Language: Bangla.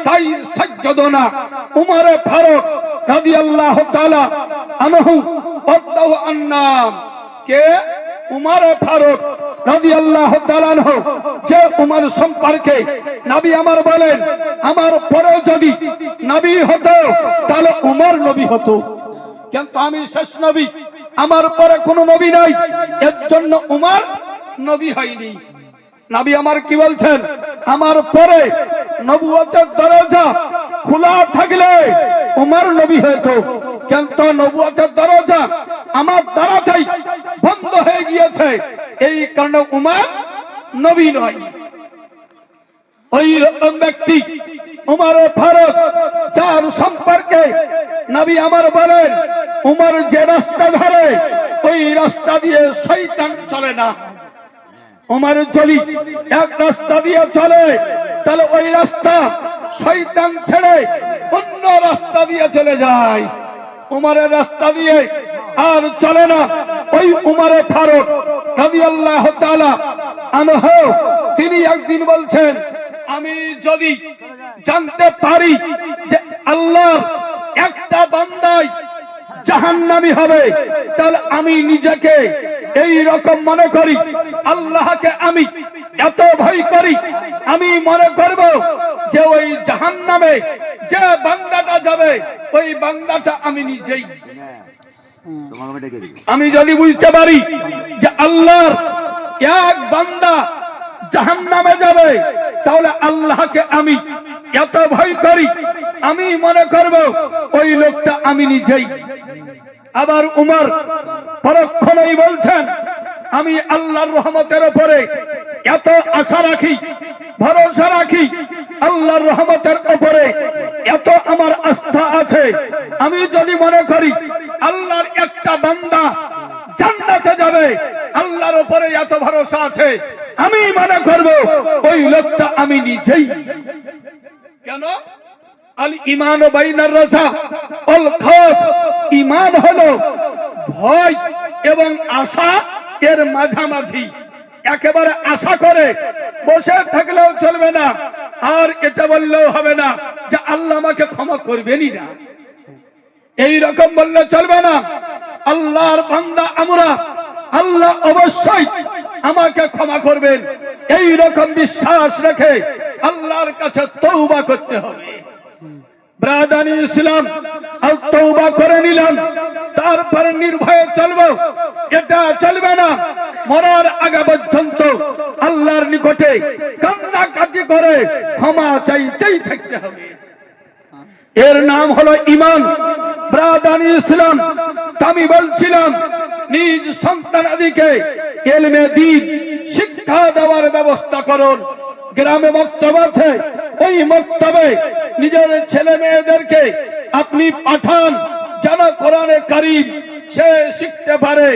তাই সাজ্জাদনা উমর ফারুক রাদিয়াল্লাহু তাআলা আনহু ওয়াদাহু আন্নাম কে উমর ফারুক রাদিয়াল্লাহু তাআলা আনহু যে উমর সম্পর্কে নবী আমার বলেন আমার পরে যদি নবী হতো তাহলে উমর নবী হতো, কিন্তু আমি শেষ নবী, আমার পরে কোনো নবী নাই, এর জন্য উমর নবী হয়নি। নবী আমার কি বলছেন, আমার পরে নবুয়তের দরজা খোলা থাকলে উমর নবী হতো, কিন্তু নবুয়তের দরজা আমার দ্বারাতেই বন্ধ হয়ে গিয়েছে, এই কারণে উমর নবী নয়। ওই ব্যক্তি উমর ফারুক যার সম্পর্কে নবী আমার বলেন উমর যে রাস্তা ধরে ওই রাস্তা দিয়ে শয়তান চলে না। উমর যদি এক রাস্তা দিয়ে চলে তাহলে ওই রাস্তা শয়তান ছেড়ে অন্য রাস্তা দিয়ে চলে যায়, উমরের রাস্তা দিয়ে আর চলে না। ওই উমর ফারুক রাদিয়াল্লাহু তাআলা আনহু তিনি একদিন বলছেন আমি যদি জানতে পারি যে আল্লাহ একটা বান্দাই জাহান্নামী হবে তাহলে আমি নিজেকে এই রকম মনে করি, আল্লাহকে আমি এত ভয় করি, আমি মনে করব যে ওই জাহান্নামে যে বান্দাটা যাবে ওই বান্দাটা আমি নিজেই। আমি যদি বুঝতে পারি যে আল্লাহর এক বান্দা জাহান্নামে যাবে তাহলে আল্লাহকে আমি এত ভয় করি, আমি মনে করব ওই লোকটা আমি নিজেই। আবার উমর পরক্ষণেই বলছেন আমি আল্লাহর রহমতের উপরে এত আশা রাখি, ভরসা রাখি, আল্লাহর রহমতের উপরে এত আমার আস্থা আছে, আমি যদি মনে করি আল্লাহর একটা বান্দা জান্নাতে যাবে, আল্লাহর উপরে এত ভরসা আছে, আমি মনে করব ওই লোকটা আমি নিজেই। কেন? আল ঈমান বাইনার রাজা ওয়াল খাউফ, ঈমান হলো ভয় এবং আশা এর মাঝামাঝি। একেবারে আশা করে বসে থাকলেও চলবে না, আর এটা বললেও হবে না যে আল্লাহ আমাকে ক্ষমা করবেনই না, এই রকম বললে চলবে না। আল্লাহর বান্দা আমরা, আল্লাহ অবশ্যই আমাকে ক্ষমা করবেন, এই রকম বিশ্বাস রেখে আল্লাহর কাছে তওবা করতে হবে। ব্রাদানি ইসলাম আর তওবা করে নিলাম তারপর নির্ভয়ে চলবো, এটা চলবে না। মরার আগে পর্যন্ত আল্লাহর নিকটে কান্নাকাটি করে ক্ষমা চাইতেই থাকতে হবে, এর নাম হলো ঈমান। ব্রাদানি ইসলাম আমি বলছিলাম নিজ সন্তানাদিকে ইলমে দ্বীন শিক্ষা দেওয়ার ব্যবস্থা করুন। গ্রামে মক্তব আছে, ওই মক্তবে নিজের ছেলে মেয়েদেরকে আপনি পাঠান যেন কোরআনে কারীম সে শিখতে পারে।